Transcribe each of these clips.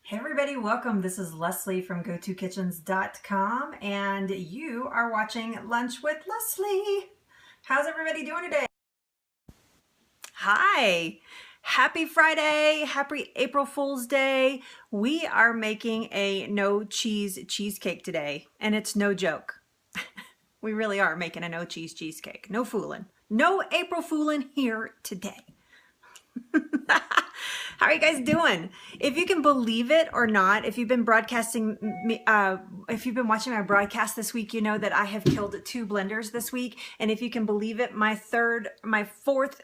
Hey everybody, welcome. This is Leslie from GoToKitchens.com and you are watching Lunch with Leslie. How's everybody doing today? Hi, happy Friday, happy April Fool's Day. We are making a no cheese cheesecake today and it's no joke. We really are making a no cheese cheesecake. No fooling. No April fooling here today. How are you guys doing? If you can believe it or not, if you've been broadcasting me, if you've been watching my broadcast this week, you know that I have killed 2 blenders this week. And if you can believe it, my fourth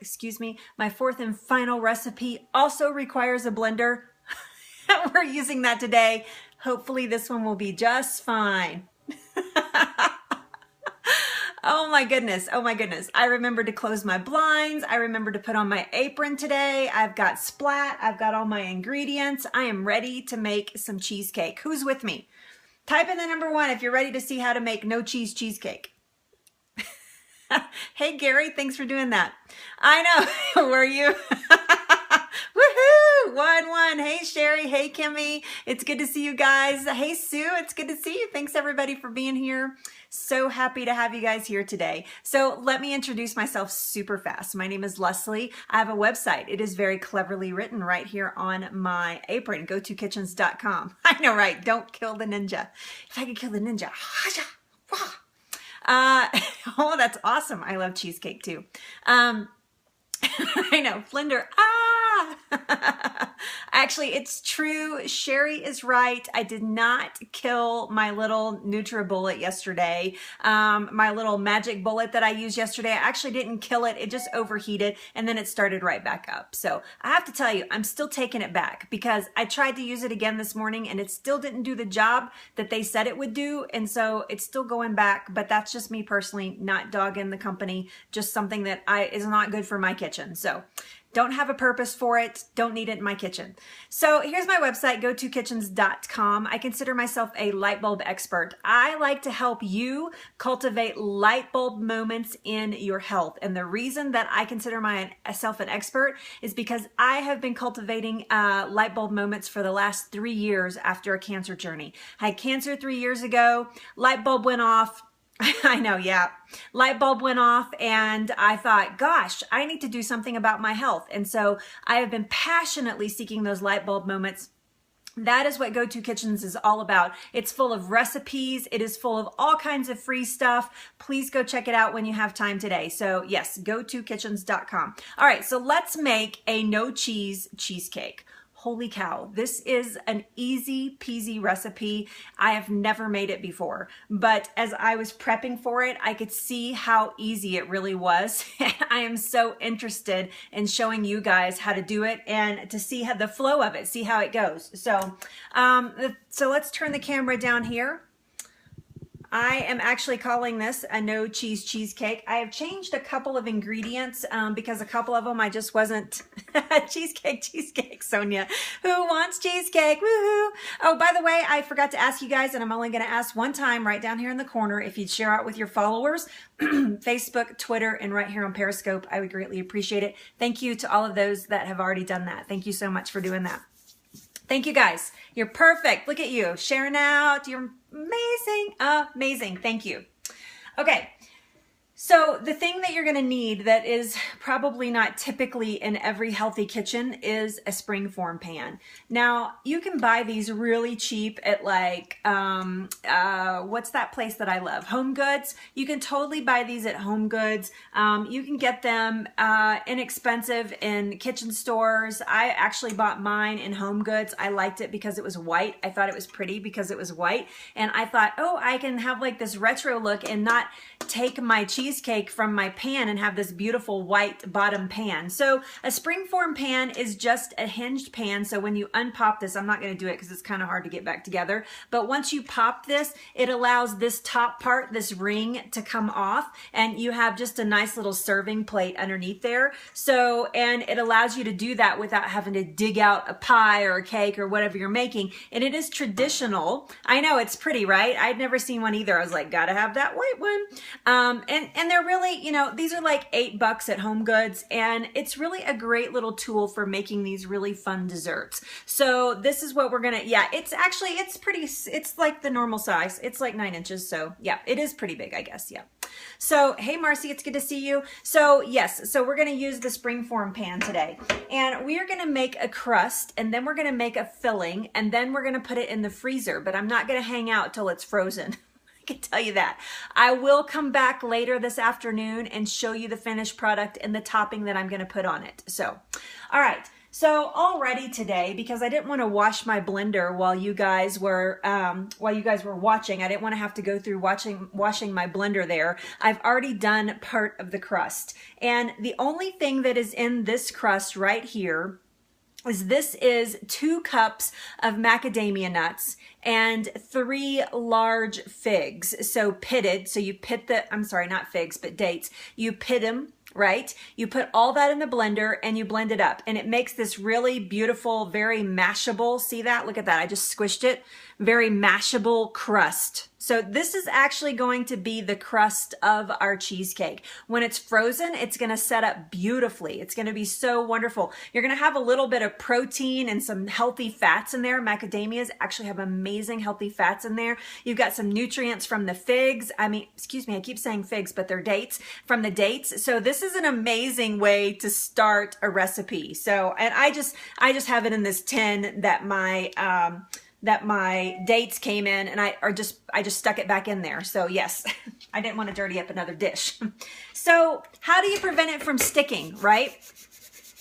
and final recipe also requires a blender. We're using that today. Hopefully this one will be just fine. Oh my goodness. Oh my goodness. I remembered to close my blinds. I remembered to put on my apron today. I've got splat. I've got all my ingredients. I am ready to make some cheesecake. Who's with me? Type in the number 1 if you're ready to see how to make no cheese cheesecake. Hey Gary, thanks for doing that. I know. Were you? Woohoo! 1-1. Hey Sherry. Hey Kimmy. It's good to see you guys. Hey Sue. It's good to see you. Thanks everybody for being here. So happy to have you guys here today. So let me introduce myself super fast. My name is Leslie. I have a website. It is very cleverly written right here on my apron, GoToKitchens.com. I know, right? Don't kill the ninja. If I could kill the ninja. Oh, that's awesome. I love cheesecake too. I know, Flender. Actually, it's true. Sherry is right. I did not kill my little NutriBullet yesterday. My little magic bullet that I used yesterday, I actually didn't kill it. It just overheated and then it started right back up. So I have to tell you, I'm still taking it back because I tried to use it again this morning and it still didn't do the job that they said it would do. And so it's still going back, but that's just me personally, not dogging the company, just something that is not good for my kitchen. So don't have a purpose for it. Don't need it in my kitchen. So here's my website, GoToKitchens.com. I consider myself a light bulb expert. I like to help you cultivate light bulb moments in your health. And the reason that I consider myself an expert is because I have been cultivating light bulb moments for the last 3 years after a cancer journey. I had cancer 3 years ago. Light bulb went off. I know, yeah. Light bulb went off and I thought, gosh, I need to do something about my health. And so I have been passionately seeking those light bulb moments. That is what Go To Kitchens is all about. It's full of recipes. It is full of all kinds of free stuff. Please go check it out when you have time today. So yes, GoToKitchens.com. All right, so let's make a no cheese cheesecake. Holy cow, this is an easy peasy recipe. I have never made it before, but as I was prepping for it, I could see how easy it really was. I am so interested in showing you guys how to do it and to see how the flow of it, see how it goes. So, so let's turn the camera down here. I am actually calling this a no cheese cheesecake. I have changed a couple of ingredients because a couple of them I just wasn't. Cheesecake, Sonia. Who wants cheesecake? Woohoo! Oh, by the way, I forgot to ask you guys, and I'm only going to ask one time right down here in the corner if you'd share out with your followers, Facebook, Twitter, and right here on Periscope. I would greatly appreciate it. Thank you to all of those that have already done that. Thank you so much for doing that. Thank you guys. You're perfect. Look at you sharing out. You're amazing. Amazing. Thank you. Okay. So the thing that you're going to need that is probably not typically in every healthy kitchen is a springform pan. Now you can buy these really cheap at like, what's that place that I love? Home Goods. You can totally buy these at Home Goods. You can get them inexpensive in kitchen stores. I actually bought mine in Home Goods. I liked it because it was white. I thought it was pretty because it was white. And I thought, oh, I can have like this retro look and not take my cheesecake from my pan and have this beautiful white bottom pan. So a springform pan is just a hinged pan. So when you unpop this, I'm not going to do it because it's kind of hard to get back together. But once you pop this, it allows this top part, this ring, to come off, and you have just a nice little serving plate underneath there. So, and it allows you to do that without having to dig out a pie or a cake or whatever you're making. And it is traditional. I know it's pretty, right? I'd never seen one either. I was like, gotta have that white one. And And they're really, you know, these are like $8 at Home Goods, and it's really a great little tool for making these really fun desserts. So this is what we're gonna, yeah, it's actually, it's like the normal size. It's like 9 inches. So yeah, it is pretty big, I guess. Yeah. So, hey Marcy, it's good to see you. So yes, so we're gonna use the springform pan today, and we are gonna make a crust, and then we're gonna make a filling, and then we're gonna put it in the freezer, but I'm not gonna hang out till it's frozen. I can tell you that. I will come back later this afternoon and show you the finished product and the topping that I'm gonna put on it. So, all right. So already today, because I didn't want to wash my blender while you guys were watching, I didn't want to have to go through washing my blender there. I've already done part of the crust, and the only thing that is in this crust right here is 2 cups of macadamia nuts and 3 large figs. So pitted, so you pit I'm sorry, not figs, but dates. You pit them, right? You put all that in the blender and you blend it up, and it makes this really beautiful, very mashable. See that? Look at that. I just squished it. Very mashable crust. So this is actually going to be the crust of our cheesecake. When it's frozen, it's going to set up beautifully. It's going to be so wonderful. You're going to have a little bit of protein and some healthy fats in there. Macadamias actually have amazing healthy fats in there. You've got some nutrients from the figs. I mean, excuse me, I keep saying figs, but they're dates, from the dates. So this is an amazing way to start a recipe. So, and I just have it in this tin that my dates came in, and I just stuck it back in there. So yes, I didn't want to dirty up another dish. So how do you prevent it from sticking, right?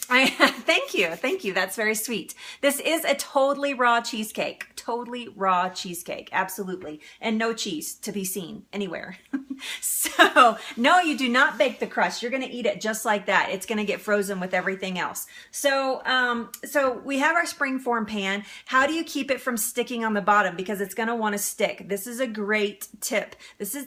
Thank you. That's very sweet. This is a totally raw cheesecake. Totally raw cheesecake. Absolutely. And no cheese to be seen anywhere. So no, you do not bake the crust. You're going to eat it just like that. It's going to get frozen with everything else. So, so we have our springform pan. How do you keep it from sticking on the bottom? Because it's going to want to stick. This is a great tip.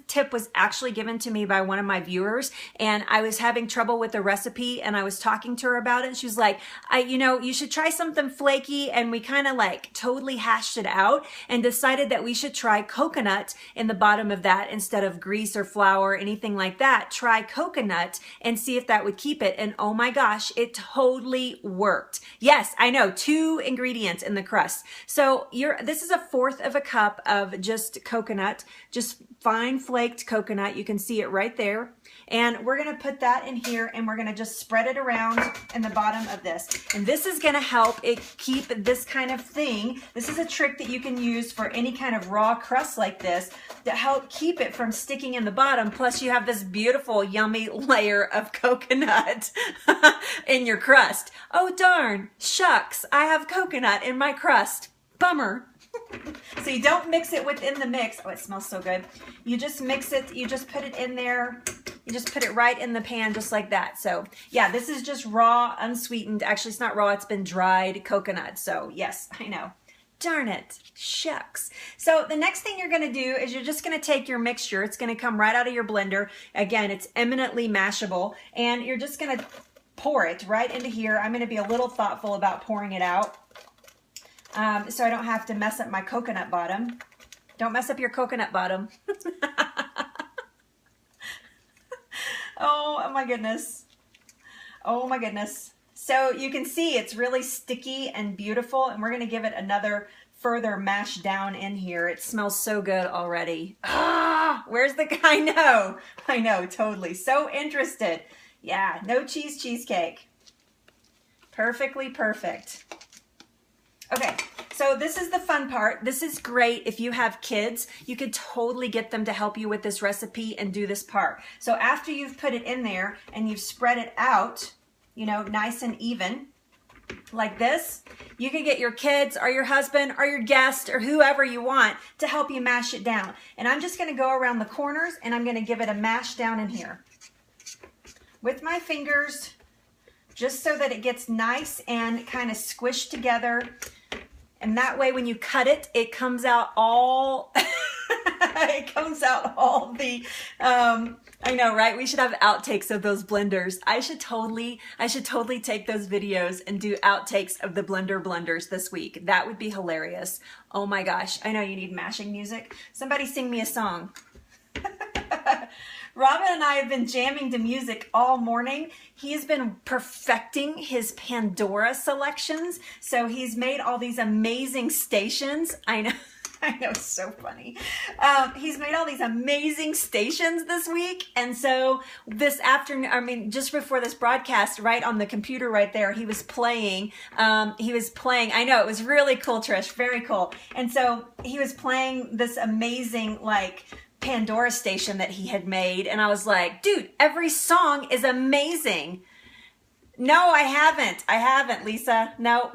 Tip was actually given to me by one of my viewers, and I was having trouble with the recipe, and I was talking to her about it. She was like, you know, you should try something flaky. And we kind of like totally hashed it out and decided that we should try coconut in the bottom of that instead of grease or flour, anything like that. Try coconut and see if that would keep it. And oh my gosh, it totally worked. Yes, I know, 2 ingredients in the crust. So this is 1/4 cup of just coconut, just fine flaked coconut. You can see it right there. And we're going to put that in here, and we're going to just spread it around in the bottom of this. And this is going to help it keep this kind of thing. This is a trick that you can use for any kind of raw crust like this to help keep it from sticking in the bottom. Plus you have this beautiful, yummy layer of coconut in your crust. Oh darn, shucks, I have coconut in my crust. Bummer. So you don't mix it within the mix. Oh, it smells so good. You just mix it, you just put it in there. You just put it right in the pan just like that. So yeah, this is just raw, unsweetened. Actually, it's not raw, it's been dried coconut. So yes, I know. Darn it, shucks. So the next thing you're gonna do is you're just gonna take your mixture. It's gonna come right out of your blender. Again, it's eminently mashable, and you're just gonna pour it right into here. I'm gonna be a little thoughtful about pouring it out so I don't have to mess up my coconut bottom. Don't mess up your coconut bottom. Oh my goodness. Oh my goodness. So you can see it's really sticky and beautiful, and we're going to give it another further mash down in here. It smells so good already. Ah, where's the guy? I know, totally. So interested. Yeah, no cheese cheesecake. Perfectly perfect. Okay, so this is the fun part. This is great if you have kids. You could totally get them to help you with this recipe and do this part. So after you've put it in there and you've spread it out, you know, nice and even, like this, you can get your kids or your husband or your guest or whoever you want to help you mash it down. And I'm just going to go around the corners, and I'm going to give it a mash down in here with my fingers, just so that it gets nice and kind of squished together. And that way when you cut it, it comes out all, it comes out all the, I know, right? We should have outtakes of those blenders. I should totally take those videos and do outtakes of the blenders this week. That would be hilarious. Oh my gosh. I know you need mashing music. Somebody sing me a song. Robin and I have been jamming to music all morning. He's been perfecting his Pandora selections. So he's made all these amazing stations. I know. I know, it's so funny. He's made all these amazing stations this week. And so this afternoon, I mean, just before this broadcast, right on the computer right there, he was playing. I know, it was really cool, Trish, very cool. And so he was playing this amazing, like, Pandora station that he had made. And I was like, dude, every song is amazing. No, I haven't, Lisa. No.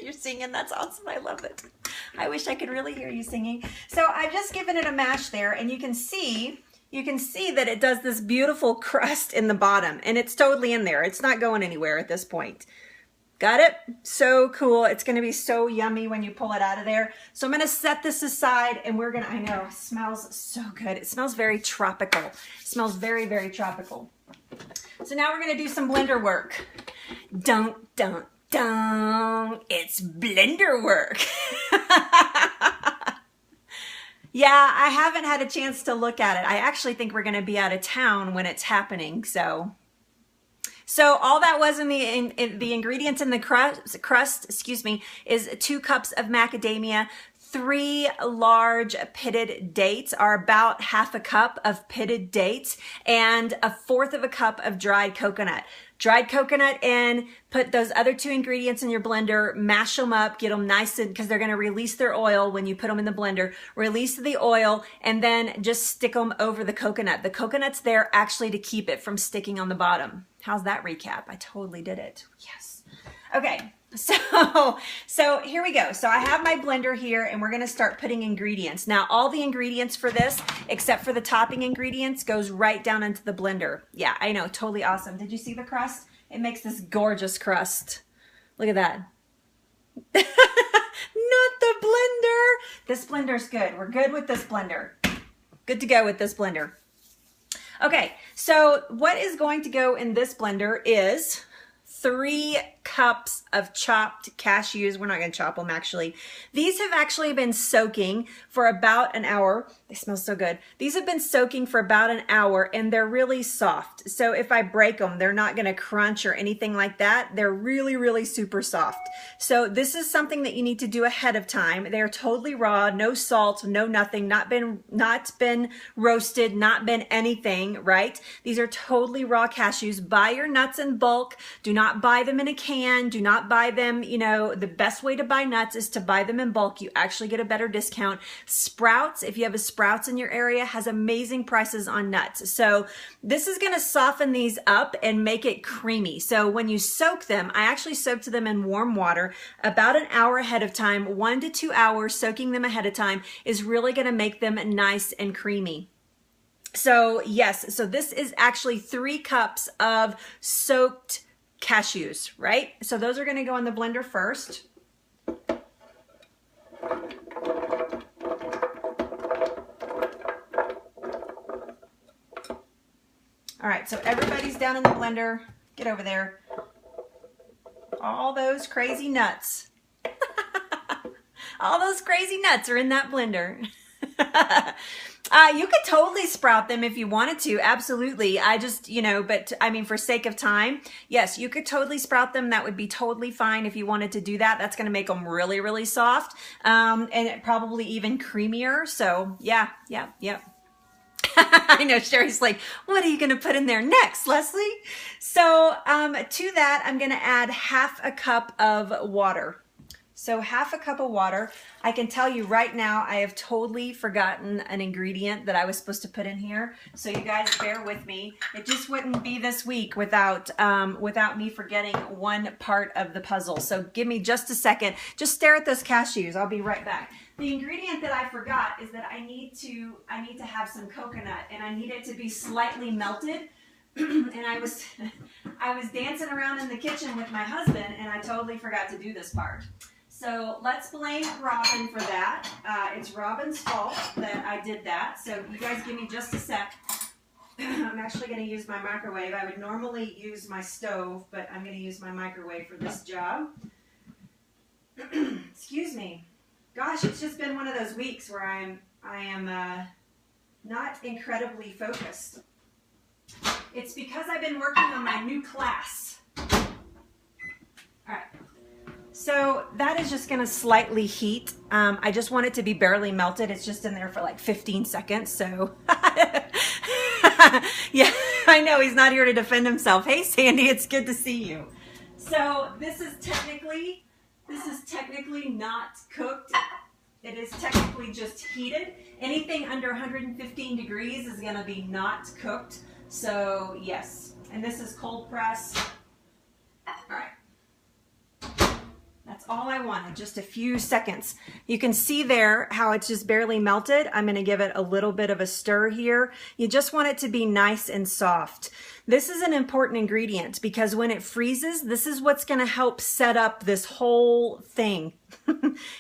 You're singing. That's awesome. I love it. I wish I could really hear you singing. So I've just given it a mash there, and you can see that it does this beautiful crust in the bottom, and it's totally in there. It's not going anywhere at this point. Got it? So cool. It's going to be so yummy when you pull it out of there. So I'm going to set this aside, and we're going to, I know, it smells so good. It smells very tropical. It smells very, very tropical. So now we're going to do some blender work. Don't. It's blender work. Yeah, I haven't had a chance to look at it. I actually think we're going to be out of town when it's happening. So all that was in the ingredients in the crust, excuse me, is 2 cups of macadamia. 3 large pitted dates are about half a cup of pitted dates, and 1/4 of a cup of dried coconut. Dried coconut in, put those other 2 ingredients in your blender, mash them up, get them nice, and because they're going to release their oil when you put them in the blender, release the oil, and then just stick them over the coconut. The coconut's there actually to keep it from sticking on the bottom. How's that recap? I totally did it. Yes. Okay. So here we go. So I have my blender here, and we're going to start putting ingredients. Now, all the ingredients for this, except for the topping ingredients, goes right down into the blender. Yeah, I know. Totally awesome. Did you see the crust? It makes this gorgeous crust. Look at that. Not the blender. This blender's good. We're good with this blender. Good to go with this blender. Okay, so what is going to go in this blender is 3 cups of chopped cashews. We're not going to chop them, actually. These have actually been soaking for about an hour. They smell so good. These have been soaking for about an hour, and they're really soft. So if I break them, they're not going to crunch or anything like that. They're really, really super soft. So this is something that you need to do ahead of time. They're totally raw, no salt, no nothing, not been roasted, not been anything, right? These are totally raw cashews. Buy your nuts in bulk. Do not buy them in a can. Do not buy them, you know, the best way to buy nuts is to buy them in bulk. You actually get a better discount. Sprouts, if you have a Sprouts in your area, has amazing prices on nuts. So this is going to soften these up and make it creamy. So when you soak them, I actually soaked them in warm water about an hour ahead of time. 1 to 2 hours soaking them ahead of time is really going to make them nice and creamy. So yes, so this is actually 3 cups of soaked cashews, right? So those are going to go in the blender first. All right, so everybody's down in the blender. Get over there. All those crazy nuts. All those crazy nuts are in that blender. You could totally sprout them if you wanted to. Absolutely. I just, you know, but I mean, for sake of time, yes, you could totally sprout them. That would be totally fine if you wanted to do that. That's going to make them really, really soft, and probably even creamier. So yeah. I know Sherry's like, what are you going to put in there next, Leslie? So to that, I'm going to add half a cup of water. So half a cup of water. I can tell you right now, I have totally forgotten an ingredient that I was supposed to put in here. So you guys bear with me. It just wouldn't be this week without me forgetting one part of the puzzle. So give me just a second. Just stare at those cashews. I'll be right back. The ingredient that I forgot is that I need to have some coconut, and I need it to be slightly melted. And I was dancing around in the kitchen with my husband, and I totally forgot to do this part. So let's blame Robin for that. It's Robin's fault that I did that. So you guys give me just a sec. I'm actually going to use my microwave. I would normally use my stove, but I'm going to use my microwave for this job. Excuse me. Gosh, it's just been one of those weeks where I am not incredibly focused. It's because I've been working on my new class. All right. So that is just gonna slightly heat. I just want it to be barely melted. It's just in there for like 15 seconds, so. Yeah, I know he's not here to defend himself. Hey Sandy, it's good to see you. So this is technically not cooked. It is technically just heated. Anything under 115 degrees is gonna be not cooked. So yes, and this is cold press. All right. That's all I wanted, just a few seconds. You can see there how it's just barely melted. I'm gonna give it a little bit of a stir here. You just want it to be nice and soft. This is an important ingredient because when it freezes, this is what's gonna help set up this whole thing.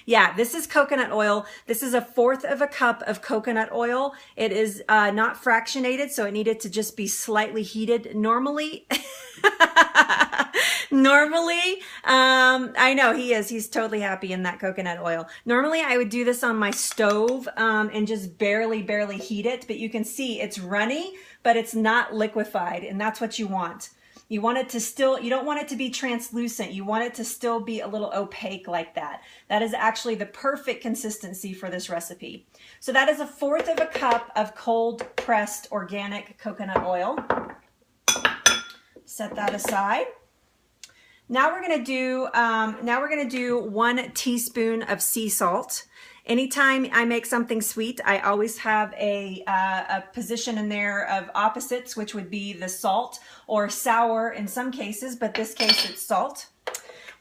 Yeah, this is coconut oil. This is 1/4 cup of coconut oil. It is not fractionated, so it needed to just be slightly heated. Normally, I know he's totally happy in that coconut oil. Normally I would do this on my stove and just barely heat it, but you can see it's runny, but it's not liquefied, and that's what you want. You want it to still, you don't want it to be translucent. You want it to still be a little opaque like that. That is actually the perfect consistency for this recipe. So that is 1/4 cup of cold pressed organic coconut oil. Set that aside. Now we're gonna do 1 teaspoon of sea salt. Anytime I make something sweet, I always have a position in there of opposites, which would be the salt or sour in some cases, but this case it's salt.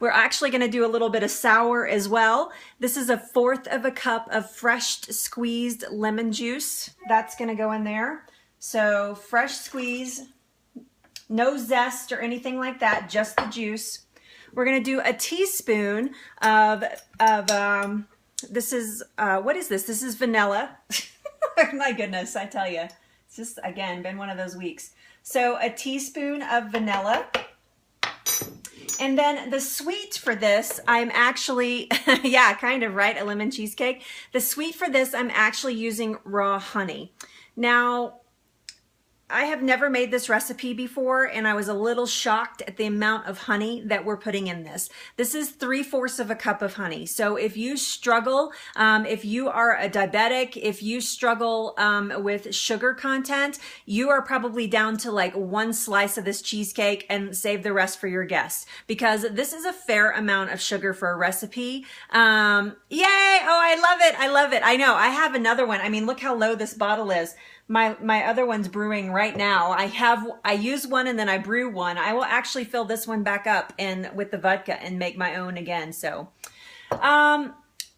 We're actually gonna do a little bit of sour as well. This is 1/4 cup of fresh squeezed lemon juice. That's gonna go in there. So fresh squeeze, no zest or anything like that, just the juice. We're gonna do a teaspoon of this is, what is this? This is vanilla. My goodness, I tell you. It's just, again, been one of those weeks. So a teaspoon of vanilla. And then the sweet for this, I'm actually, yeah, kind of, right? A lemon cheesecake. The sweet for this, I'm actually using raw honey. Now, I have never made this recipe before, and I was a little shocked at the amount of honey that we're putting in this. This is 3/4 cup of honey. So if you struggle, if you are a diabetic, if you struggle with sugar content, you are probably down to like 1 slice of this cheesecake and save the rest for your guests, because this is a fair amount of sugar for a recipe. Yay! Oh, I love it. I love it. I know. I have another one. I mean, look how low this bottle is. My other one's brewing right now. I use one and then I brew one. I will actually fill this one back up with the vodka and make my own again. So,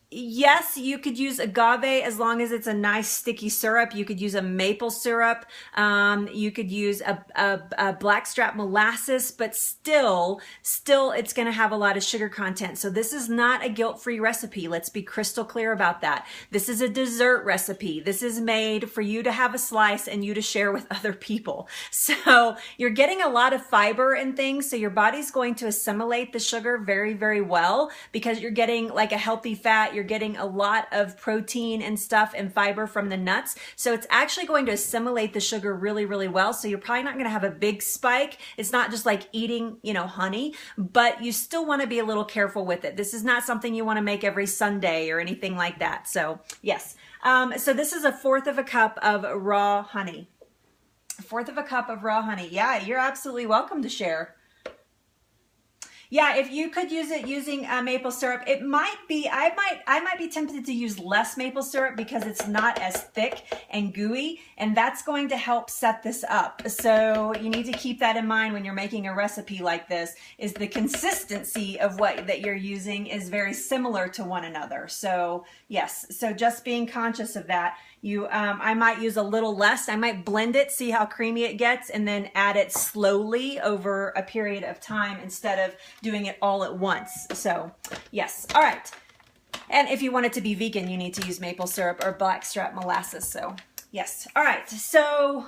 yes, you could use agave as long as it's a nice sticky syrup. You could use a maple syrup. You could use a blackstrap molasses, but still it's going to have a lot of sugar content. So this is not a guilt-free recipe. Let's be crystal clear about that. This is a dessert recipe. This is made for you to have a slice and you to share with other people. So you're getting a lot of fiber and things. So your body's going to assimilate the sugar very, very well, because you're getting like a healthy fat. You're getting a lot of protein and stuff and fiber from the nuts. So it's actually going to assimilate the sugar really, really well. So you're probably not going to have a big spike. It's not just like eating, honey, but you still want to be a little careful with it. This is not something you want to make every Sunday or anything like that. So yes. So this is 1/4 cup of raw honey. 1/4 cup of raw honey. Yeah, you're absolutely welcome to share. Yeah, if you could use it using maple syrup, it might be, I might be tempted to use less maple syrup because it's not as thick and gooey, and that's going to help set this up. So you need to keep that in mind when you're making a recipe like this, is the consistency of that you're using is very similar to one another. So yes, so just being conscious of that. I might use a little less. I might blend it, see how creamy it gets, and then add it slowly over a period of time instead of doing it all at once. So yes. All right. And if you want it to be vegan, you need to use maple syrup or blackstrap molasses. So yes. All right. So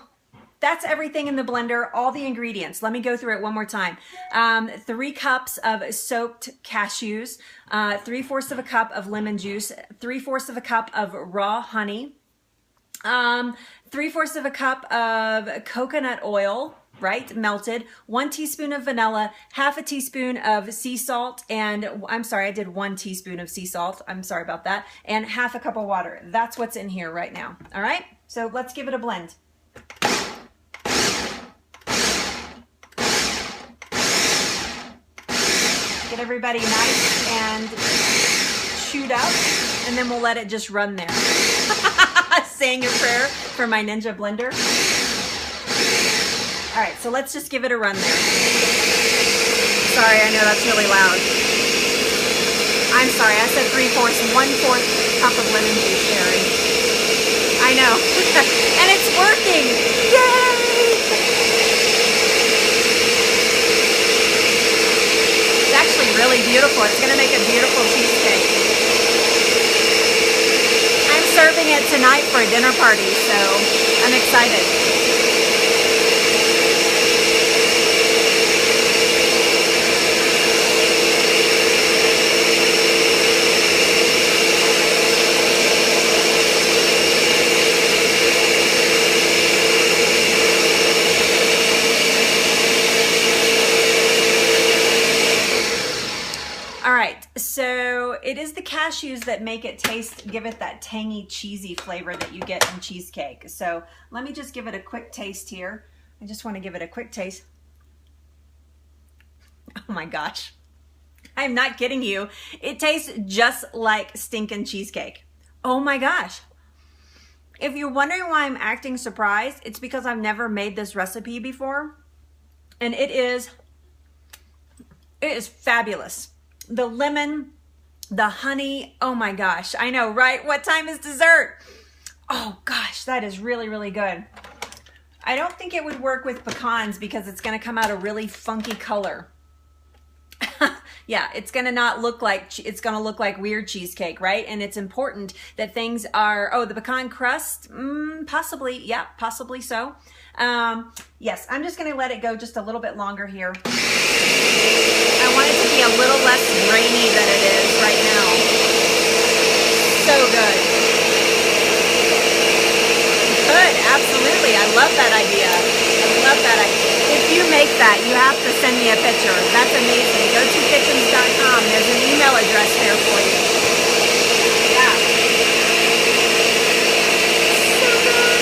that's everything in the blender, all the ingredients. Let me go through it one more time. 3 cups of soaked cashews, 3/4 of a cup of lemon juice, 3/4 of a cup of raw honey, 3/4 of a cup of coconut oil, right, melted, 1 teaspoon of vanilla, 1/2 teaspoon of sea salt, and I'm sorry, I did 1 teaspoon of sea salt. I'm sorry about that. And 1/2 cup of water. That's what's in here right now. All right, so let's give it a blend. Get everybody nice and chewed up, and then we'll let it just run there. Saying a prayer for my Ninja blender. All right, so let's just give it a run there. Sorry, I know that's really loud. I'm sorry, I said 3/4, 1/4 cup of lemon juice, Sherry. I know, and it's working, yay! It's actually really beautiful. It's gonna make a beautiful cheesecake. I'm serving it tonight for a dinner party, so I'm excited. So it is the cashews that make it give it that tangy, cheesy flavor that you get in cheesecake. So let me just give it a quick taste here. I just want to give it a quick taste. Oh my gosh. I'm not kidding you. It tastes just like stinking cheesecake. Oh my gosh. If you're wondering why I'm acting surprised, it's because I've never made this recipe before. And it is fabulous. The lemon, the honey, oh my gosh, I know, right? What time is dessert? Oh gosh, that is really, really good. I don't think it would work with pecans because it's gonna come out a really funky color. Yeah, it's gonna not look like, it's gonna look like weird cheesecake, right? And it's important that things are, oh, the pecan crust, possibly, yeah, possibly so. Yes, I'm just gonna let it go just a little bit longer here. I want it to be a little less grainy than it is right now. So good. Good, absolutely. I love that idea. I love that idea. If you make that, you have to send me a picture. That's amazing. Go to kitchens.com. There's an email address there for you. Yeah. So good.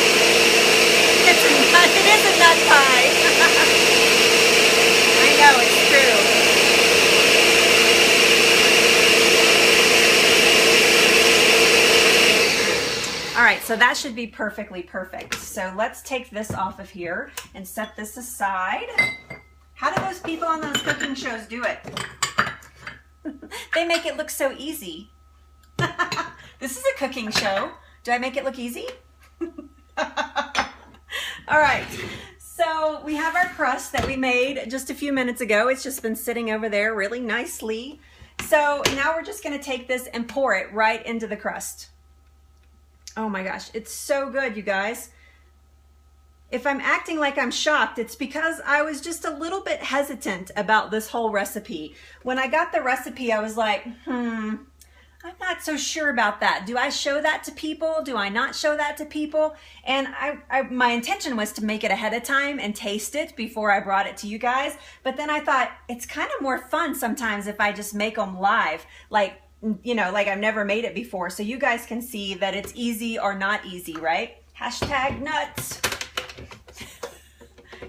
It is a nut pie. I know, it's true. All right, so that should be perfectly perfect. So let's take this off of here and set this aside. How do those people on those cooking shows do it? They make it look so easy. This is a cooking show. Do I make it look easy? All right, so we have our crust that we made just a few minutes ago. It's just been sitting over there really nicely. So now we're just gonna take this and pour it right into the crust. Oh my gosh, it's so good, you guys. If I'm acting like I'm shocked, it's because I was just a little bit hesitant about this whole recipe. When I got the recipe, I was like, I'm not so sure about that. Do I show that to people? Do I not show that to people? And my intention was to make it ahead of time and taste it before I brought it to you guys. But then I thought it's kind of more fun sometimes if I just make them live, like, you know, like I've never made it before. So you guys can see that it's easy or not easy, right? Hashtag nuts.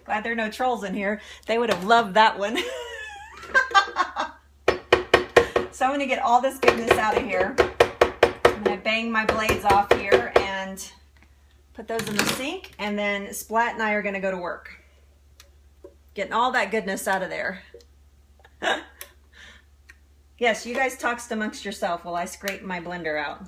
Glad there are no trolls in here. They would have loved that one. So I'm gonna get all this goodness out of here. I'm gonna bang my blades off here and put those in the sink, and then Splat and I are gonna go to work. Getting all that goodness out of there. Yes, you guys talk amongst yourself while I scrape my blender out.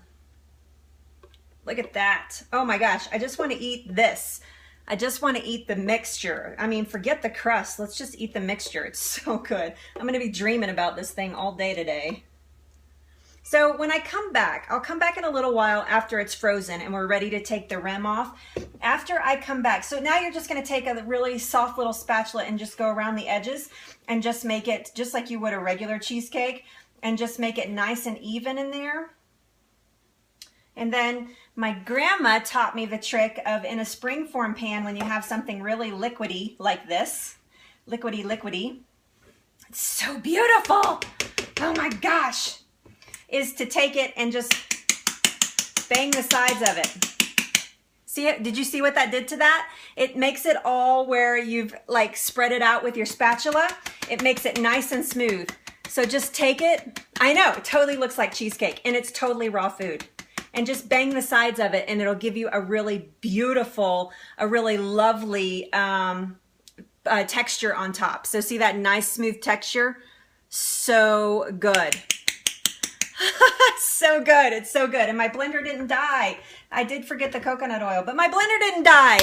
Look at that. Oh my gosh, I just want to eat this. I just want to eat the mixture. I mean, forget the crust. Let's just eat the mixture. It's so good. I'm going to be dreaming about this thing all day today. So when I come back, I'll come back in a little while after it's frozen and we're ready to take the rim off. After I come back, so now you're just gonna take a really soft little spatula and just go around the edges and just make it just like you would a regular cheesecake and just make it nice and even in there. And then my grandma taught me the trick of in a springform pan when you have something really liquidy like this, liquidy. It's so beautiful. Oh my gosh. Is to take it and just bang the sides of it. See it? Did you see what that did to that? It makes it all where you've like spread it out with your spatula. It makes it nice and smooth. So just take it. I know, it totally looks like cheesecake and it's totally raw food. And just bang the sides of it and it'll give you a really beautiful, a really lovely texture on top. So see that nice smooth texture? So good. So good. It's so good. And my blender didn't die. I did forget the coconut oil, but my blender didn't die.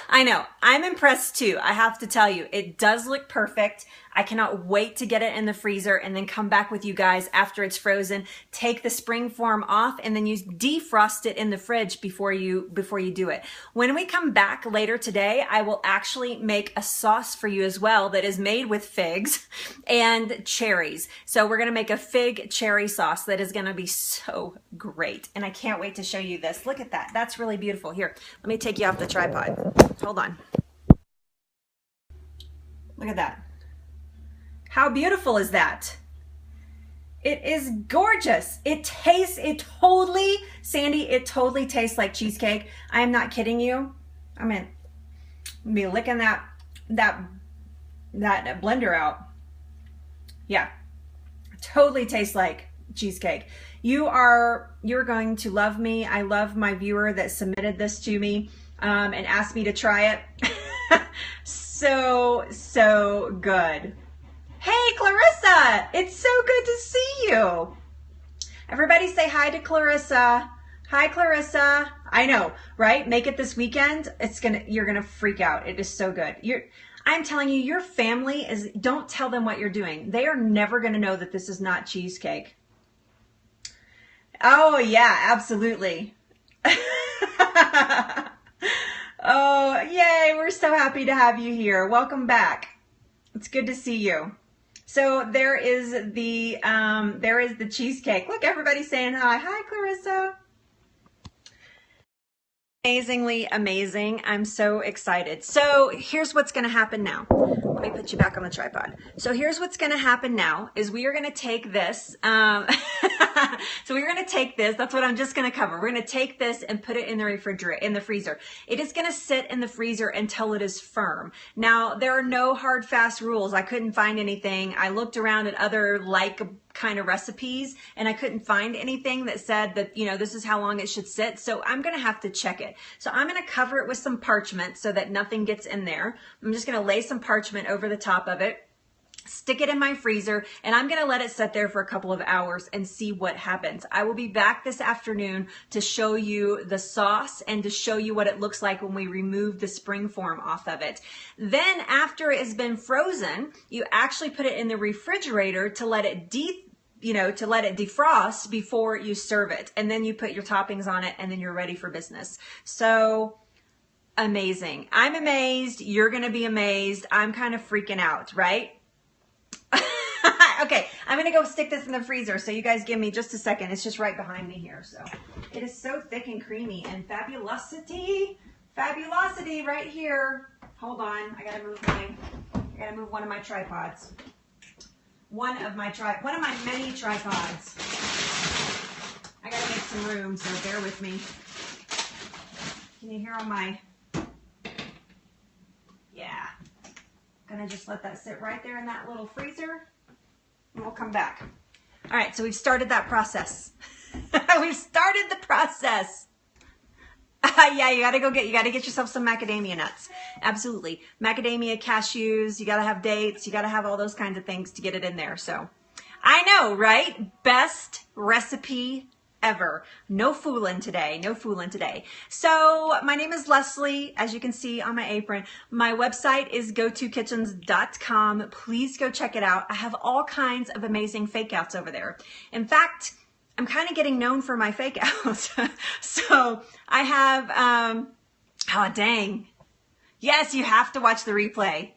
I know. I'm impressed too. I have to tell you, it does look perfect. I cannot wait to get it in the freezer and then come back with you guys after it's frozen. Take the spring form off and then you defrost it in the fridge before you do it. When we come back later today, I will actually make a sauce for you as well that is made with figs and cherries. So we're going to make a fig cherry sauce that is going to be so great. And I can't wait to show you this. Look at that. That's really beautiful. Here, let me take you off the tripod. Hold on. Look at that. How beautiful is that? It is gorgeous. Sandy, it totally tastes like cheesecake. I am not kidding you. I mean, I'm be licking that blender out. Yeah, totally tastes like cheesecake. You're going to love me. I love my viewer that submitted this to me and asked me to try it. So good. Hey, Clarissa, it's so good to see you. Everybody say hi to Clarissa. Hi, Clarissa. I know, right? Make it this weekend. You're gonna freak out. It is so good. I'm telling you, your family don't tell them what you're doing. They are never gonna know that this is not cheesecake. Oh yeah, absolutely. Oh, yay. We're so happy to have you here. Welcome back. It's good to see you. So there is the cheesecake. Look, everybody's saying hi. Hi, Clarissa. Amazingly amazing. I'm so excited. So here's what's going to happen now. Let me put you back on the tripod. So here's what's going to happen now is we are going to take this. So we're going to take this. That's what I'm just going to cover. We're going to take this and put it in the refrigerator, in the freezer. It is going to sit in the freezer until it is firm. Now, there are no hard, fast rules. I couldn't find anything. I looked around at other kind of recipes and I couldn't find anything that said that, this is how long it should sit. So I'm going to have to check it. So I'm going to cover it with some parchment so that nothing gets in there. I'm just going to lay some parchment over the top of it, stick it in my freezer, and I'm going to let it sit there for a couple of hours and see what happens. I will be back this afternoon to show you the sauce and to show you what it looks like when we remove the spring form off of it. Then after it has been frozen, you actually put it in the refrigerator to let it defrost before you serve it. And then you put your toppings on it and then you're ready for business. So amazing. I'm amazed. You're going to be amazed. I'm kind of freaking out, right? Okay, I'm going to go stick this in the freezer. So you guys give me just a second. It's just right behind me here. So it is so thick and creamy and fabulosity right here. Hold on. I got to move one of my tripods. One of my many tripods. I gotta make some room, so bear with me. Can you hear on my... Yeah. Gonna just let that sit right there in that little freezer, and we'll come back. All right, so we've started that process. We've started the process. Yeah, you gotta get yourself some macadamia nuts. Absolutely. Macadamia, cashews, you gotta have dates, you gotta have all those kinds of things to get it in there. So I know, right? Best recipe ever. No fooling today. No fooling today. So my name is Leslie, as you can see on my apron. My website is gotokitchens.com. Please go check it out. I have all kinds of amazing fake outs over there. In fact, I'm kind of getting known for my fake outs. So I have, oh dang. Yes, you have to watch the replay.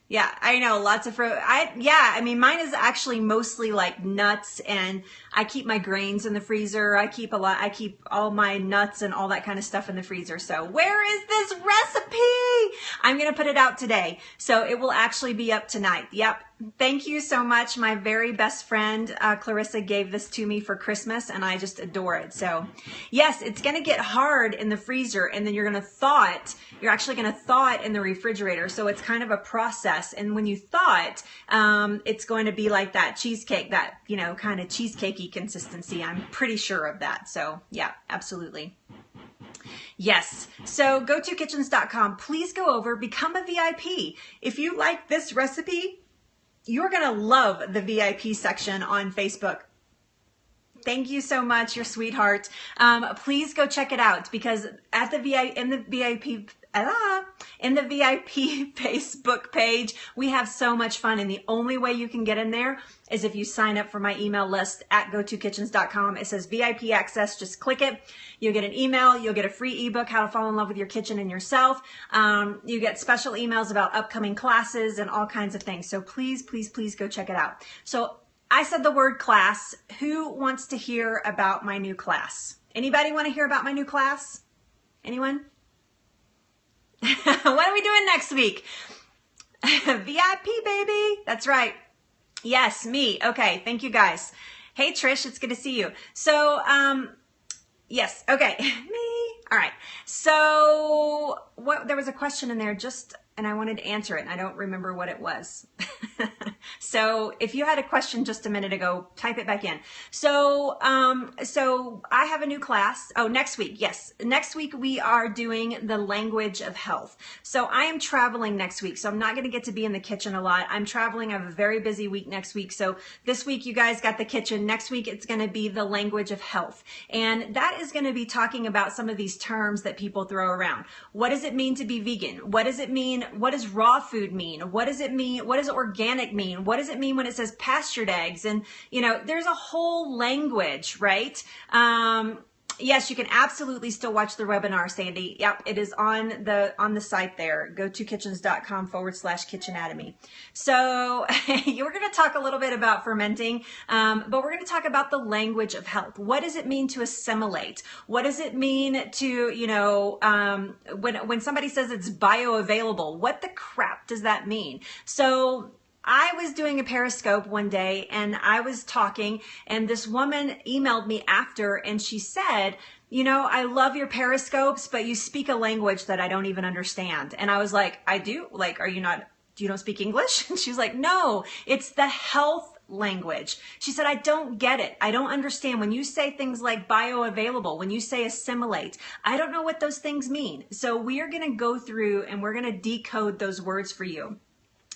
Yeah, I know, lots of I mean, mine is actually mostly like nuts, and I keep my grains in the freezer. I keep all my nuts and all that kind of stuff in the freezer. So where is this recipe? I'm going to put it out today. So it will actually be up tonight. Yep. Thank you so much. My very best friend, Clarissa, gave this to me for Christmas, and I just adore it. So yes, it's going to get hard in the freezer, and then you're actually going to thaw it in the refrigerator. So it's kind of a process. And when you thaw it, it's going to be like that cheesecake, that, you know, kind of cheesecakey consistency. I'm pretty sure of that. So yeah, absolutely. Yes. So go to kitchens.com. Please go over, become a VIP. If you like this recipe, you're going to love the VIP section on Facebook. Thank you so much, your sweetheart. Please go check it out, because at the in the VIP Facebook page, we have so much fun, and the only way you can get in there is if you sign up for my email list at gotokitchens.com. It says VIP access. Just click it. You'll get an email. You'll get a free ebook, How to Fall in Love with Your Kitchen and Yourself. You get special emails about upcoming classes and all kinds of things. So please, please, please go check it out. So I said the word class. Who wants to hear about my new class? Anybody want to hear about my new class? Anyone? What are we doing next week? VIP, baby. That's right. Yes, me. Okay. Thank you guys. Hey, Trish, it's good to see you. So, yes. Okay. Me. All right. So there was a question in there and I wanted to answer it, and I don't remember what it was. So if you had a question just a minute ago, type it back in. So I have a new class. Oh, next week. Yes. Next week we are doing the language of health. So I am traveling next week, so I'm not going to get to be in the kitchen a lot. I'm traveling. I have a very busy week next week. So this week you guys got the kitchen. Next week it's going to be the language of health. And that is going to be talking about some of these terms that people throw around. What does it mean to be vegan? What does it mean? What does raw food mean? What does it mean? What does organic mean? What does it mean when it says pastured eggs? And, you know, there's a whole language, right? Yes, you can absolutely still watch the webinar, Sandy. Yep, it is on the site there. Go to kitchens.com/kitchenatomy. So we're going to talk a little bit about fermenting, but we're going to talk about the language of health. What does it mean to assimilate? What does it mean to, you know, when somebody says it's bioavailable, what the crap does that mean? So I was doing a Periscope one day, and I was talking, and this woman emailed me after, and she said, you know, I love your Periscopes, but you speak a language that I don't even understand. And I was like, I do? Like, you don't speak English? And she's like, no, it's the health language. She said, I don't get it. I don't understand. When you say things like bioavailable, when you say assimilate, I don't know what those things mean. So we are going to go through and we're going to decode those words for you,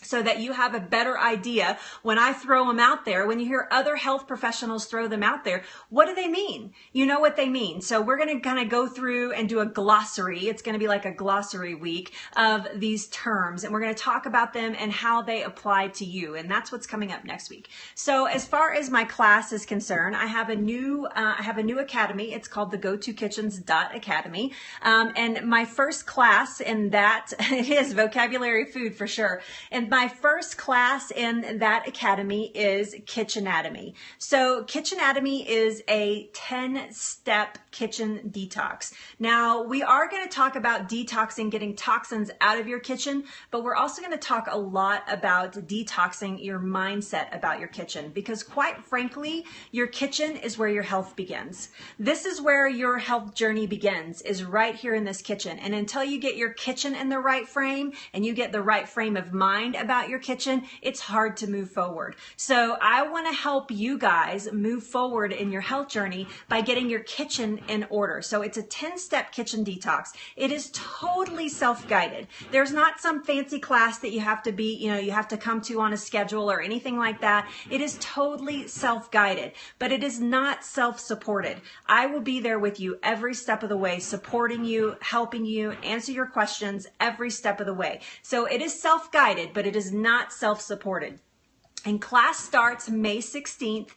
so that you have a better idea when I throw them out there. When you hear other health professionals throw them out there, what do they mean? You know what they mean. So we're going to kind of go through and do a glossary. It's going to be like a glossary week of these terms, and we're going to talk about them and how they apply to you. And that's what's coming up next week. So as far as my class is concerned, I have a new academy. It's called the GoToKitchens.academy. And my first class in that, it is vocabulary food for sure. And my first class in that academy is Kitchenatomy. So Kitchenatomy is a 10-step kitchen detox. Now, we are going to talk about detoxing, getting toxins out of your kitchen, but we're also going to talk a lot about detoxing your mindset about your kitchen, because quite frankly, your kitchen is where your health begins. This is where your health journey begins, is right here in this kitchen. And until you get your kitchen in the right frame and you get the right frame of mind about your kitchen, it's hard to move forward. So I want to help you guys move forward in your health journey by getting your kitchen in order. So it's a 10-step kitchen detox. It is totally self-guided. There's not some fancy class that you have to be, you have to come to on a schedule or anything like that. It is totally self-guided, but it is not self-supported. I will be there with you every step of the way, supporting you, helping you, answer your questions every step of the way. So it is self-guided, but it is not self-supported. And class starts May 16th.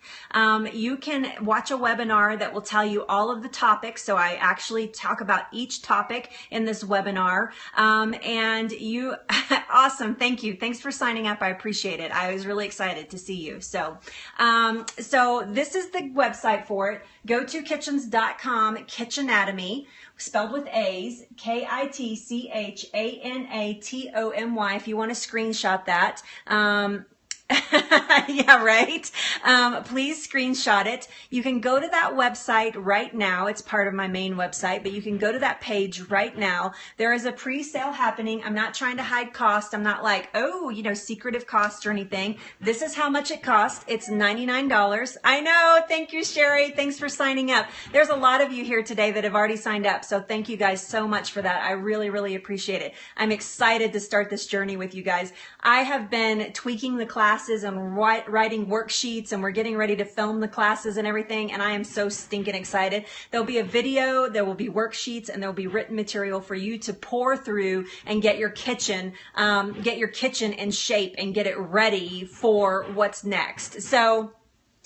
You can watch a webinar that will tell you all of the topics. So I actually talk about each topic in this webinar. And you, awesome. Thank you. Thanks for signing up. I appreciate it. I was really excited to see you. So this is the website for it. Go to kitchens.com, Kitchenatomy, spelled with A's, Kitchanatomy, if you want to screenshot that. Yeah, right. Please screenshot it. You can go to that website right now. It's part of my main website, but you can go to that page right now. There is a pre-sale happening. I'm not trying to hide cost. I'm not like, oh, you know, secretive cost or anything. This is how much it costs. It's $99. I know. Thank you, Sherry. Thanks for signing up. There's a lot of you here today that have already signed up. So thank you guys so much for that. I really, really appreciate it. I'm excited to start this journey with you guys. I have been tweaking the classes and writing worksheets, and we're getting ready to film the classes and everything, and I am so stinking excited. There'll be a video, there will be worksheets, and there'll be written material for you to pour through and get your kitchen in shape and get it ready for what's next. So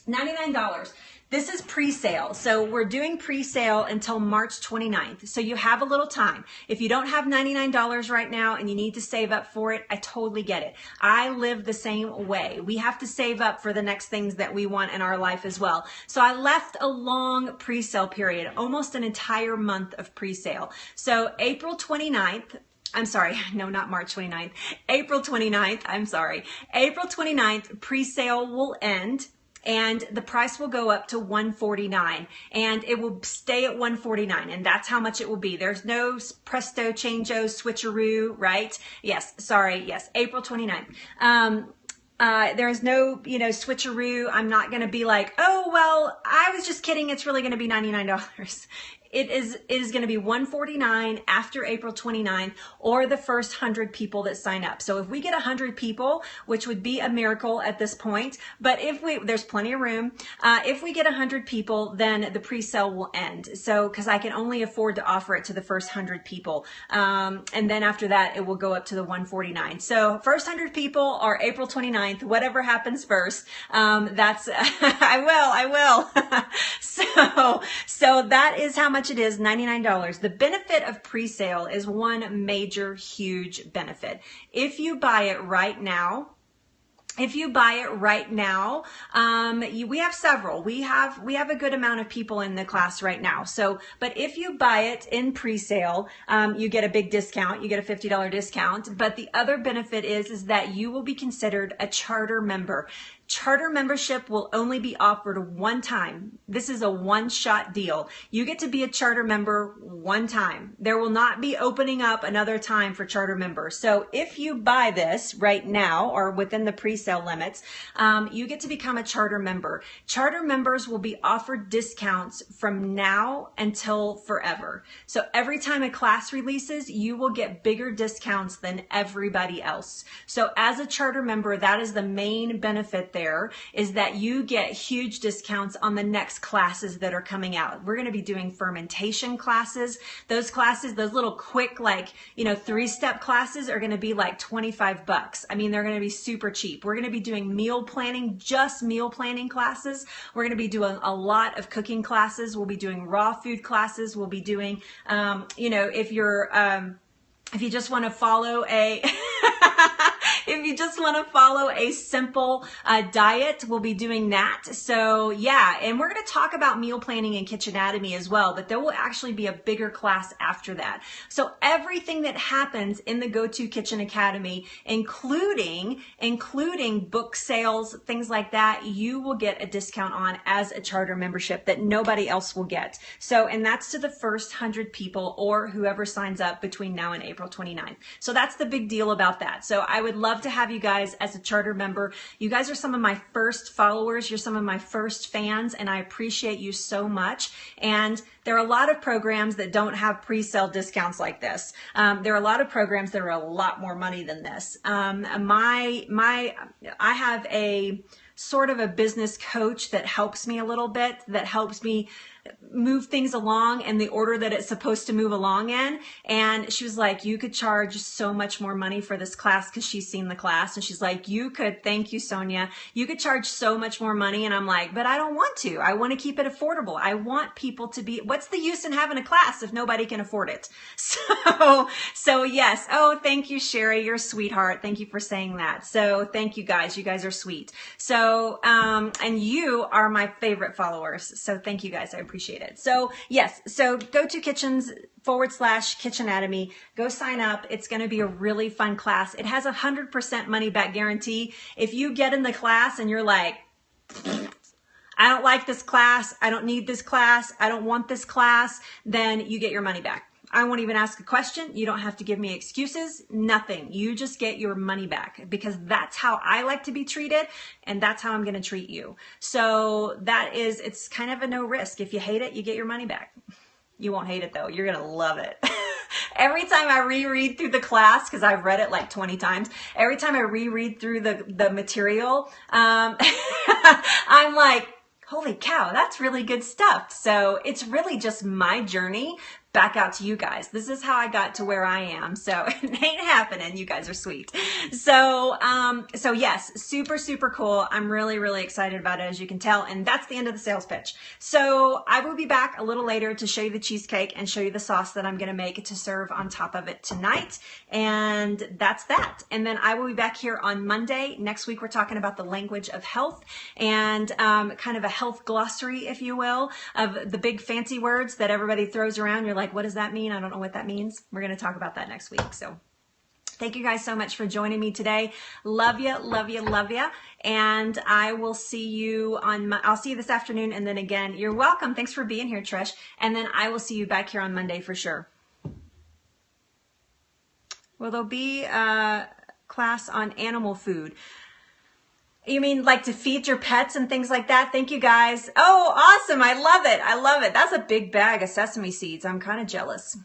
$99. This is pre-sale. So we're doing pre-sale until March 29th. So you have a little time. If you don't have $99 right now and you need to save up for it, I totally get it. I live the same way. We have to save up for the next things that we want in our life as well. So I left a long pre-sale period, almost an entire month of pre-sale. So April 29th, I'm sorry, no, not March 29th, April 29th, I'm sorry. April 29th, pre-sale will end. And the price will go up to $149, and it will stay at $149, and that's how much it will be. There's no presto, changeo, switcheroo, right? Yes, sorry, yes, April 29th. There's no, switcheroo. I'm not going to be like, oh, well, I was just kidding. It's really going to be $99. It is going to be $149 after April 29th, or the first 100 people that sign up. So if we get 100 people, which would be a miracle at this point, but there's plenty of room. If we get 100 people, then the pre-sale will end. So, because I can only afford to offer it to the first 100 people. And then after that, it will go up to the $149. So first 100 people or April 29th, whatever happens first, that's, I will. So that is how much it is, $99. The benefit of pre-sale is one major, huge benefit. If you buy it right now, we have several. We have a good amount of people in the class right now. So, but if you buy it in pre-sale, you get a big discount. You get a $50 discount. But the other benefit is that you will be considered a charter member. Charter membership will only be offered one time. This is a one-shot deal. You get to be a charter member one time. There will not be opening up another time for charter members. So if you buy this right now or within the pre-sale limits, you get to become a charter member. Charter members will be offered discounts from now until forever. So every time a class releases, you will get bigger discounts than everybody else. So as a charter member, that is the main benefit there, is that you get huge discounts on the next classes that are coming out. We're going to be doing fermentation classes. Those classes, those little quick, 3-step classes are going to be like $25. I mean, they're going to be super cheap. We're going to be doing meal planning, just meal planning classes. We're going to be doing a lot of cooking classes. We'll be doing raw food classes. We'll be doing, if you just want to follow a simple diet, we'll be doing that. So yeah, and we're going to talk about meal planning and Kitchenatomy as well, but there will actually be a bigger class after that. So everything that happens in the Go-To Kitchen Academy, including book sales, things like that, you will get a discount on as a charter membership that nobody else will get. So, and that's to the first 100 people or whoever signs up between now and April 29th. So that's the big deal about that. So I would love to have you guys as a charter member. You guys are some of my first followers. You're some of my first fans, and I appreciate you so much. And there are a lot of programs that don't have pre-sale discounts like this. There are a lot of programs that are a lot more money than this. I have a sort of a business coach that helps me a little bit, that helps me move things along in the order that it's supposed to move along in. And she was like, you could charge so much more money for this class, because she's seen the class. And she's like, thank you, Sonia. You could charge so much more money. And I'm like, but I don't want to. I want to keep it affordable. I want people to be, what's the use in having a class if nobody can afford it? So yes. Oh, thank you, Sherry. You're a sweetheart. Thank you for saying that. So thank you guys. You guys are sweet. So, and you are my favorite followers. So thank you guys. I appreciate it. So yes. So go to kitchens/Kitchenatomy. Go sign up. It's going to be a really fun class. It has 100% money back guarantee. If you get in the class and you're like, I don't like this class, I don't need this class, I don't want this class, then you get your money back. I won't even ask a question. You don't have to give me excuses, nothing. You just get your money back, because that's how I like to be treated, and that's how I'm going to treat you. So it's kind of a no risk. If you hate it, you get your money back. You won't hate it though. You're going to love it. Every time I reread through the class, because I've read it like 20 times, every time I reread through the material, I'm like, holy cow, that's really good stuff. So it's really just my journey back out to you guys. This is how I got to where I am. So it ain't happening. You guys are sweet. So yes, super, super cool. I'm really, really excited about it, as you can tell. And that's the end of the sales pitch. So I will be back a little later to show you the cheesecake and show you the sauce that I'm going to make to serve on top of it tonight. And that's that. And then I will be back here on Monday. Next week, we're talking about the language of health and kind of a health glossary, if you will, of the big fancy words that everybody throws around. You're like, what does that mean? I don't know what that means. We're going to talk about that next week. So thank you guys so much for joining me today. Love you, love you, love you. And I will see you I'll see you this afternoon. And then again, you're welcome. Thanks for being here, Trish. And then I will see you back here on Monday for sure. Will there be a class on animal food? You mean like to feed your pets and things like that? Thank you guys. Oh, awesome. I love it. I love it. That's a big bag of sesame seeds. I'm kind of jealous.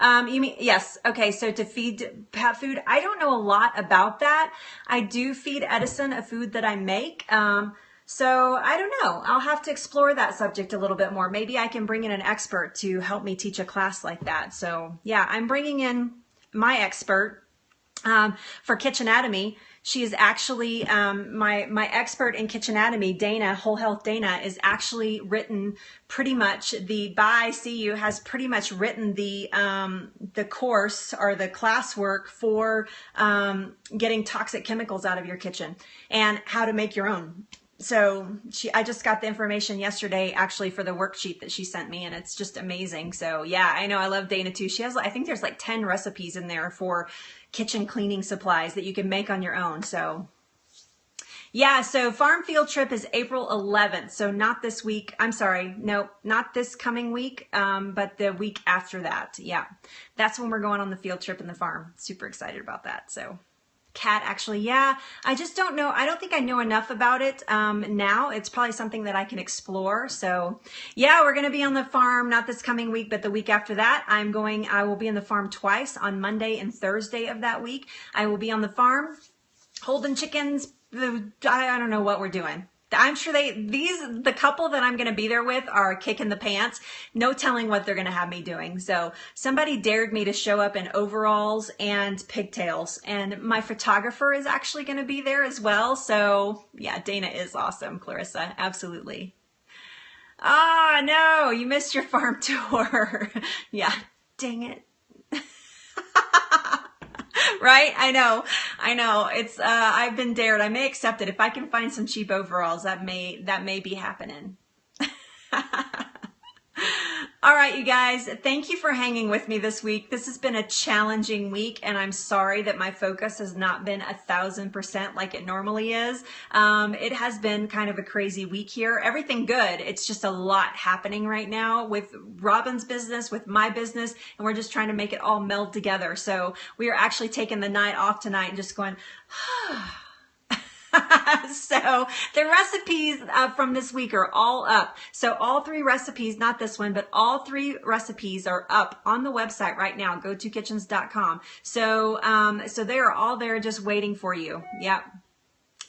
You mean, yes. Okay. So to feed pet food, I don't know a lot about that. I do feed Edison a food that I make. So I don't know. I'll have to explore that subject a little bit more. Maybe I can bring in an expert to help me teach a class like that. So yeah, I'm bringing in my expert, for Kitchenatomy. She is actually, my expert in Kitchenatomy, Dana, Whole Health Dana, is actually written pretty much CU has pretty much written the course or the classwork for, getting toxic chemicals out of your kitchen and how to make your own. So I just got the information yesterday actually for the worksheet that she sent me, and it's just amazing. So yeah, I know I love Dana too. She has, I think there's like 10 recipes in there for kitchen cleaning supplies that you can make on your own. So yeah, so farm field trip is April 11th. So not this week. I'm sorry. No, not this coming week, but the week after that. Yeah, that's when we're going on the field trip in the farm. Super excited about that. So Cat, actually, yeah, I just don't know. I don't think I know enough about it now. It's probably something that I can explore. So yeah, we're going to be on the farm, not this coming week, but the week after that. I will be in the farm twice, on Monday and Thursday of that week. I will be on the farm holding chickens. I don't know what we're doing. I'm sure the couple that I'm going to be there with are kicking the pants. No telling what they're going to have me doing. So somebody dared me to show up in overalls and pigtails, and my photographer is actually going to be there as well. So yeah, Dana is awesome. Clarissa, absolutely. Ah, no, you missed your farm tour. Yeah, dang it. Right? I know. It's, I've been dared. I may accept it. If I can find some cheap overalls, that may be happening. All right, you guys, thank you for hanging with me this week. This has been a challenging week, and I'm sorry that my focus has not been 1000% like it normally is. It has been kind of a crazy week here. Everything good. It's just a lot happening right now with Robin's business, with my business, and we're just trying to make it all meld together. So we are actually taking the night off tonight and just going, So the recipes from this week are all up. So all 3 recipes, not this one, but all 3 recipes are up on the website right now. Go to kitchens.com. So, so they are all there just waiting for you. Yep.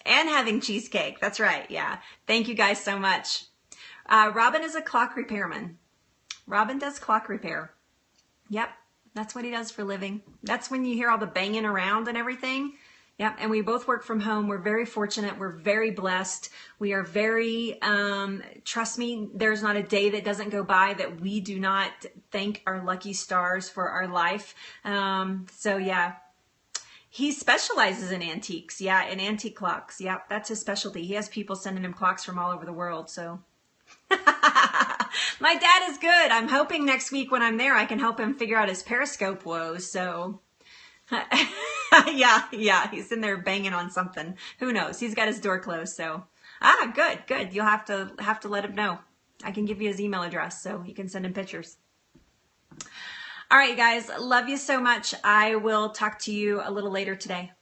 And having cheesecake. That's right. Yeah. Thank you guys so much. Robin is a clock repairman. Robin does clock repair. Yep, that's what he does for a living. That's when you hear all the banging around and everything. Yep, and we both work from home. We're very fortunate. We're very blessed. We are very, trust me, there's not a day that doesn't go by that we do not thank our lucky stars for our life. So yeah, he specializes in antiques. Yeah, in antique clocks. Yep, that's his specialty. He has people sending him clocks from all over the world, so... My dad is good. I'm hoping next week when I'm there, I can help him figure out his periscope woes. So, yeah, he's in there banging on something. Who knows? He's got his door closed. So, good. You'll have to let him know. I can give you his email address so you can send him pictures. All right, you guys, love you so much. I will talk to you a little later today.